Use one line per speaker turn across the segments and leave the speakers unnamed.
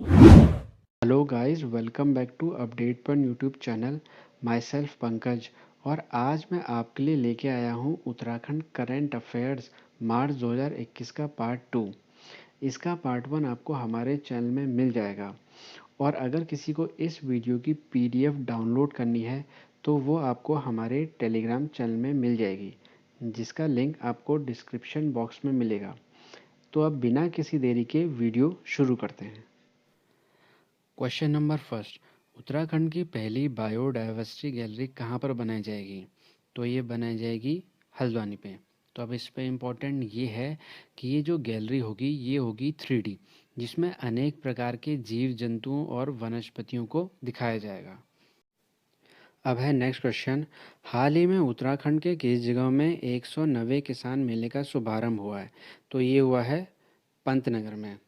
Hello guys, welcome back to update पर YouTube channel. Myself Pankaj. और आज मैं आपके लिए लेके आया हूँ उत्तराखंड करंट अफेयर्स मार्च 2021 का पार्ट 2। इसका पार्ट 1 आपको हमारे चैनल में मिल जाएगा। और अगर किसी को इस वीडियो की पीडीएफ डाउनलोड करनी है तो वो आपको हमारे टेलीग्राम चैनल में मिल जाएगी, जिसका लिंक आपको डिस्क्रिप्शन बॉक्स में मिलेगा। तो अब बिना किसी देरी के वीडियो शुरू करते हैं। क्वेश्चन नंबर फर्स्ट, उत्तराखंड की पहली बायोडाइवर्सिटी गैलरी कहाँ पर बनाई जाएगी? तो ये बनाई जाएगी हल्द्वानी पे। तो अब इस पे इम्पोर्टेंट ये है कि ये जो गैलरी होगी ये होगी 3D, जिसमें अनेक प्रकार के जीव जंतुओं और वनस्पतियों को दिखाया जाएगा। अब है नेक्स्ट क्वेश्चन, हाल ही में उत्तराखंड के किस जगह में 190 किसान मेले का शुभारंभ हुआ है? तो ये हुआ है पंतनगर में।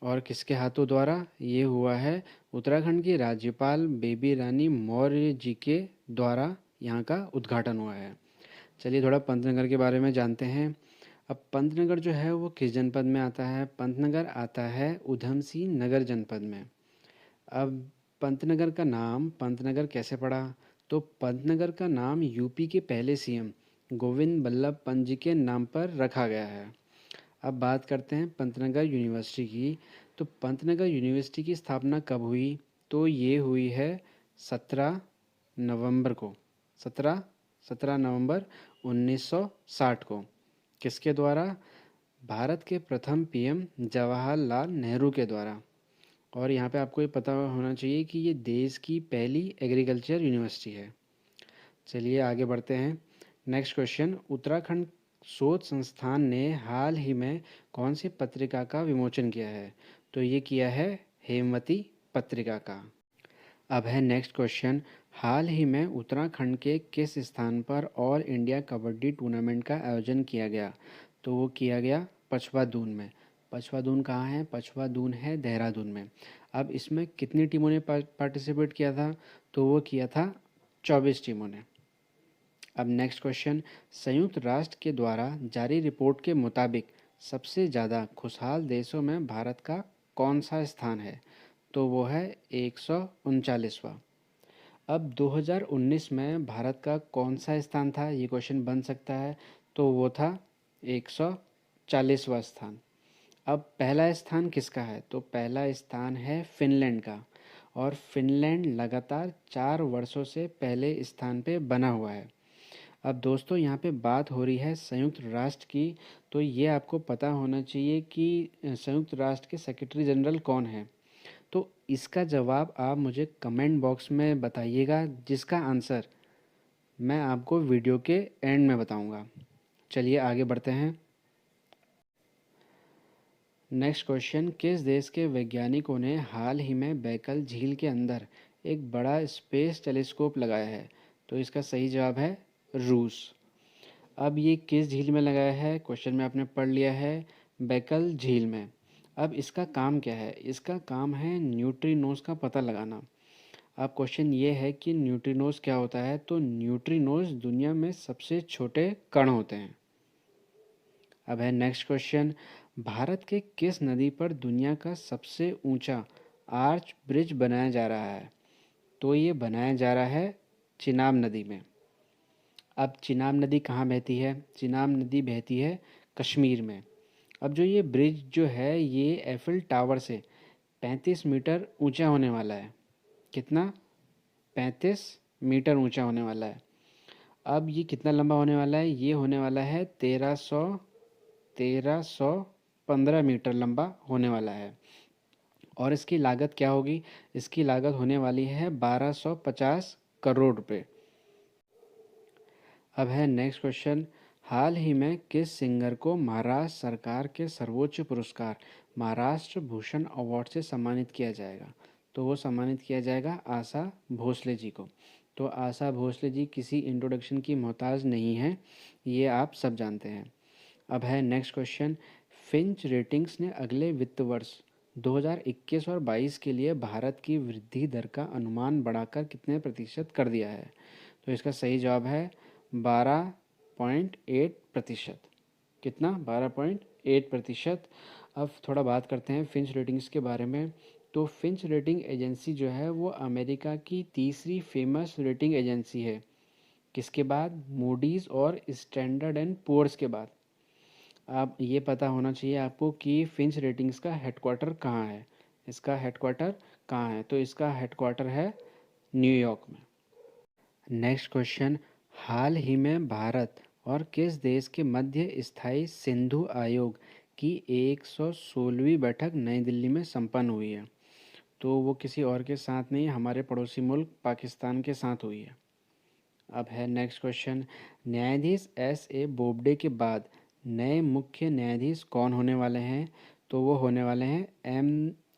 और किसके हाथों द्वारा? ये हुआ है उत्तराखंड की राज्यपाल बेबी रानी मौर्य जी के द्वारा यहाँ का उद्घाटन हुआ है। चलिए थोड़ा पंतनगर के बारे में जानते हैं। अब पंतनगर जो है वो किस जनपद में आता है? पंतनगर आता है ऊधम सिंह नगर जनपद में। अब पंतनगर का नाम पंतनगर कैसे पड़ा? तो पंतनगर का नाम यूपी के पहले सीएम गोविंद बल्लभ पंत जी के नाम पर रखा गया है। अब बात करते हैं पंतनगर यूनिवर्सिटी की। तो पंतनगर यूनिवर्सिटी की स्थापना कब हुई? तो ये हुई है 17 नवंबर को। 17 नवंबर 1960 को। किसके द्वारा? भारत के प्रथम पीएम जवाहरलाल नेहरू के द्वारा। और यहाँ पे आपको ये पता होना चाहिए कि ये देश की पहली एग्रीकल्चर यूनिवर्सिटी है। चलिए आगे बढ़ते हैं। नेक्स्ट क्वेश्चन, उत्तराखंड शोध संस्थान ने हाल ही में कौन सी पत्रिका का विमोचन किया है? तो ये किया है हेमवती पत्रिका का। अब है नेक्स्ट क्वेश्चन, हाल ही में उत्तराखंड के किस स्थान पर ऑल इंडिया कबड्डी टूर्नामेंट का आयोजन किया गया? तो वो किया गया पचवा दून में। पचवा दून कहाँ है? पचवा दून है देहरादून में। अब इसमें कितनी टीमों ने पार्टिसिपेट किया था? तो वो किया था 24 टीमों ने। अब नेक्स्ट क्वेश्चन, संयुक्त राष्ट्र के द्वारा जारी रिपोर्ट के मुताबिक सबसे ज़्यादा खुशहाल देशों में भारत का कौन सा स्थान है? तो वो है 139वां। अब 2019 में भारत का कौन सा स्थान था? ये क्वेश्चन बन सकता है। तो वो था 140वां स्थान। अब पहला स्थान किसका है? तो पहला स्थान है फिनलैंड का। और फिनलैंड लगातार 4 वर्षों से पहले स्थान पे बना हुआ है। अब दोस्तों यहाँ पे बात हो रही है संयुक्त राष्ट्र की। तो ये आपको पता होना चाहिए कि संयुक्त राष्ट्र के सेक्रेटरी जनरल कौन है। तो इसका जवाब आप मुझे कमेंट बॉक्स में बताइएगा, जिसका आंसर मैं आपको वीडियो के एंड में बताऊंगा। चलिए आगे बढ़ते हैं। नेक्स्ट क्वेश्चन, किस देश के वैज्ञानिकों ने हाल ही में बैकल झील के अंदर एक बड़ा स्पेस टेलीस्कोप लगाया है? तो इसका सही जवाब है रूस। अब ये किस झील में लगाया है? क्वेश्चन में आपने पढ़ लिया है, बैकल झील में। अब इसका काम क्या है? इसका काम है न्यूट्रिनोज का पता लगाना। अब क्वेश्चन ये है कि न्यूट्रिनोज क्या होता है? तो न्यूट्रिनोज दुनिया में सबसे छोटे कण होते हैं। अब है नेक्स्ट क्वेश्चन, भारत के किस नदी पर दुनिया का सबसे ऊंचा आर्च ब्रिज बनाया जा रहा है? तो ये बनाया जा रहा है चिनाब नदी में। अब चिनाब नदी कहाँ बहती है? चिनाब नदी बहती है कश्मीर में। अब जो ये ब्रिज जो है ये एफिल टावर से 35 मीटर ऊंचा होने वाला है। कितना? 35 मीटर ऊंचा होने वाला है। अब ये कितना लंबा होने वाला है? ये होने वाला है 1315 मीटर लंबा होने वाला है। और इसकी लागत क्या होगी? इसकी लागत होने वाली है 1250 करोड़ रुपए। अब है नेक्स्ट क्वेश्चन, हाल ही में किस सिंगर को महाराष्ट्र सरकार के सर्वोच्च पुरस्कार महाराष्ट्र भूषण अवार्ड से सम्मानित किया जाएगा? तो वो सम्मानित किया जाएगा आशा भोसले जी को। तो आशा भोसले जी किसी इंट्रोडक्शन की मोहताज नहीं है, ये आप सब जानते हैं। अब है नेक्स्ट क्वेश्चन, फिंच रेटिंग्स ने अगले वित्त वर्ष 2021 और 22 के लिए भारत की वृद्धि दर का अनुमान बढ़ाकर कितने प्रतिशत कर दिया है? तो इसका सही जवाब है 12.8%। कितना? 12.8%। अब थोड़ा बात करते हैं फिंच रेटिंग्स के बारे में। तो फिंच रेटिंग एजेंसी जो है वो अमेरिका की तीसरी फेमस रेटिंग एजेंसी है। किसके बाद? मूडीज़ और स्टैंडर्ड एंड पुअर्स के बाद। अब ये पता होना चाहिए आपको कि फिंच रेटिंग्स का हेडक्वार्टर कहाँ है। इसका हेडक्वार्टर कहाँ है? तो इसका हेडक्वार्टर है न्यूयॉर्क में। नेक्स्ट क्वेश्चन, हाल ही में भारत और किस देश के मध्य स्थायी सिंधु आयोग की 116वीं बैठक नई दिल्ली में संपन्न हुई है? तो वो किसी और के साथ नहीं, हमारे पड़ोसी मुल्क पाकिस्तान के साथ हुई है। अब है नेक्स्ट क्वेश्चन, न्यायाधीश एस ए बोबडे के बाद नए मुख्य न्यायाधीश कौन होने वाले हैं? तो वो होने वाले हैं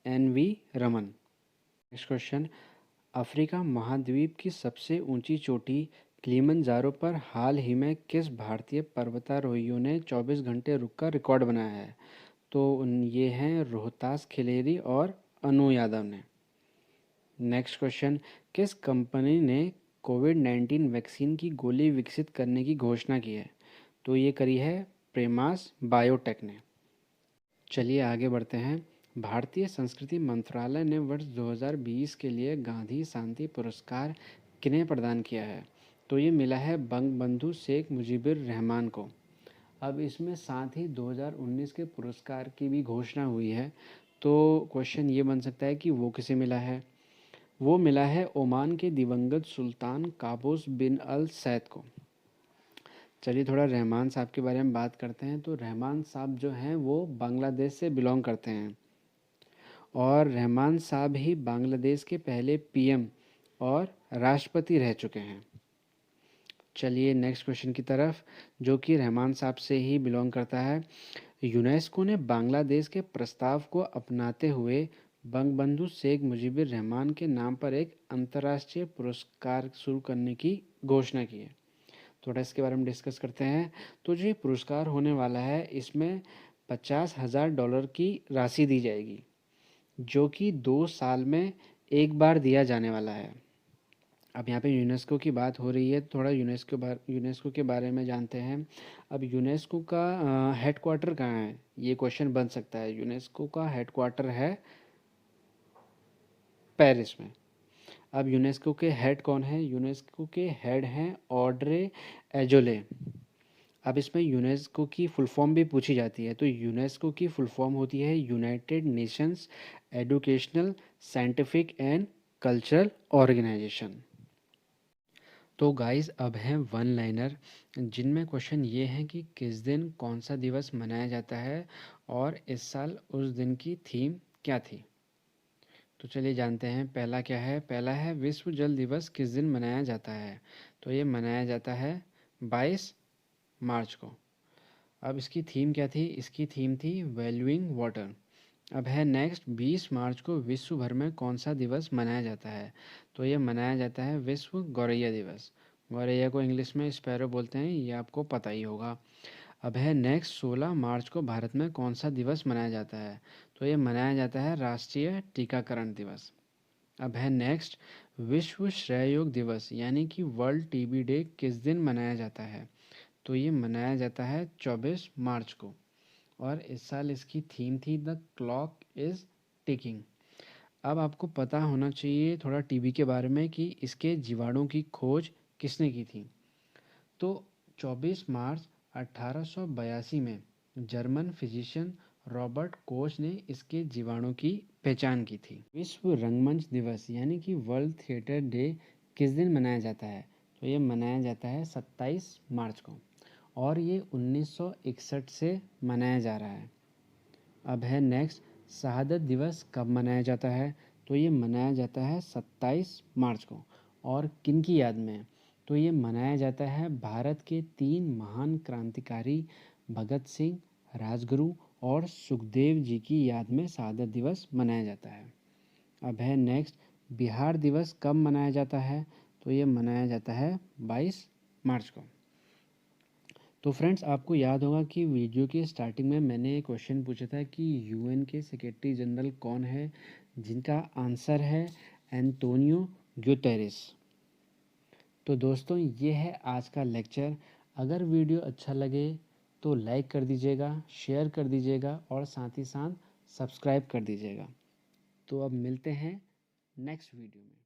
MNV Raman. Next question, Africa महाद्वीप की सबसे ऊंची चोटी किलिमंजारो पर हाल ही में किस भारतीय पर्वतारोहियों ने 24 घंटे रुककर रिकॉर्ड बनाया है? तो ये हैं रोहतास खिलेरी और अनु यादव ने। नेक्स्ट क्वेश्चन, किस कंपनी ने कोविड-19 वैक्सीन की गोली विकसित करने की घोषणा की है? तो ये करी है प्रेमास बायोटेक ने। चलिए आगे बढ़ते हैं। भारतीय संस्कृति मंत्रालय ने वर्ष 2020 के लिए गांधी शांति पुरस्कार किन्हें प्रदान किया है? तो ये मिला है बंगबंधु शेख मुजीबुर रहमान को। अब इसमें साथ ही 2019 के पुरस्कार की भी घोषणा हुई है। तो क्वेश्चन ये बन सकता है कि वो किसे मिला है? वो मिला है ओमान के दिवंगत सुल्तान काबूस बिन अल सैद को। चलिए थोड़ा रहमान साहब के बारे में बात करते हैं। तो रहमान साहब जो हैं वो बांग्लादेश से बिलोंग करते हैं और रहमान साहब ही बांग्लादेश के पहले PM और राष्ट्रपति रह चुके हैं। चलिए नेक्स्ट क्वेश्चन की तरफ, जो कि रहमान साहब से ही बिलोंग करता है। यूनेस्को ने बांग्लादेश के प्रस्ताव को अपनाते हुए बंगबंधु शेख मुजीबुर रहमान के नाम पर एक अंतर्राष्ट्रीय पुरस्कार शुरू करने की घोषणा की है। थोड़ा इसके बारे में डिस्कस करते हैं। तो जो ये पुरस्कार होने वाला है इसमें $50,000 की राशि दी जाएगी, जो कि 2 साल में एक बार दिया जाने वाला है। अब यहाँ पे यूनेस्को की बात हो रही है, थोड़ा यूनेस्को के बारे में जानते हैं। अब यूनेस्को का हेडक्वार्टर कहाँ है? ये क्वेश्चन बन सकता है। यूनेस्को का हेडक्वार्टर है पेरिस में। अब यूनेस्को के हेड कौन है? यूनेस्को के हेड हैं ऑड्रे एजोले। अब इसमें यूनेस्को की फुल फॉर्म भी पूछी जाती है। तो यूनेस्को की फुल फॉर्म होती है United Nations Educational Scientific and Cultural Organisation. तो गाइस अब हैं वन लाइनर, जिनमें क्वेश्चन ये हैं कि किस दिन कौन सा दिवस मनाया जाता है और इस साल उस दिन की थीम क्या थी। तो चलिए जानते हैं। पहला क्या है? पहला है विश्व जल दिवस किस दिन मनाया जाता है? तो ये मनाया जाता है 22 मार्च को। अब इसकी थीम क्या थी? इसकी थीम थी वैल्यूइंग वाटर। अब है नेक्स्ट, 20 मार्च को विश्व भर में कौन सा दिवस मनाया जाता है? तो ये मनाया जाता है विश्व गौरैया दिवस। गौरैया को इंग्लिश में स्पैरो बोलते हैं, ये आपको पता ही होगा। अब है नेक्स्ट, 16 मार्च को भारत में कौन सा दिवस मनाया जाता है? तो ये मनाया जाता है राष्ट्रीय टीकाकरण दिवस। अब है नेक्स्ट, विश्व क्षय रोग दिवस यानी कि वर्ल्ड TB डे किस दिन मनाया जाता है? तो ये मनाया जाता है 24 मार्च को। और इस साल इसकी थीम थी द क्लॉक इज़ टिकिंग। अब आपको पता होना चाहिए थोड़ा TB के बारे में कि इसके जीवाणु की खोज किसने की थी। तो 24 मार्च 1882 में जर्मन फिजिशियन रॉबर्ट कोच ने इसके जीवाणु की पहचान की थी। विश्व रंगमंच दिवस यानी कि वर्ल्ड थिएटर डे किस दिन मनाया जाता है? तो ये मनाया जाता है 27 मार्च को और ये 1961 से मनाया जा रहा है। अब है नेक्स्ट, शहादत दिवस कब मनाया जाता है? तो ये मनाया जाता है 27 मार्च को और किन की याद में? तो ये मनाया जाता है भारत के 3 महान क्रांतिकारी भगत सिंह, राजगुरु और सुखदेव जी की याद में शहादत दिवस मनाया जाता है। अब है नेक्स्ट, बिहार दिवस कब मनाया जाता है? तो ये मनाया जाता है 22 मार्च को। तो फ्रेंड्स आपको याद होगा कि वीडियो की स्टार्टिंग में मैंने एक क्वेश्चन पूछा था कि UN के सेक्रेटरी जनरल कौन है, जिनका आंसर है एंटोनियो ग्यूटेरेस। तो दोस्तों ये है आज का लेक्चर। अगर वीडियो अच्छा लगे तो लाइक कर दीजिएगा, शेयर कर दीजिएगा और साथ ही साथ सब्सक्राइब कर दीजिएगा। तो अब मिलते हैं नेक्स्ट वीडियो में।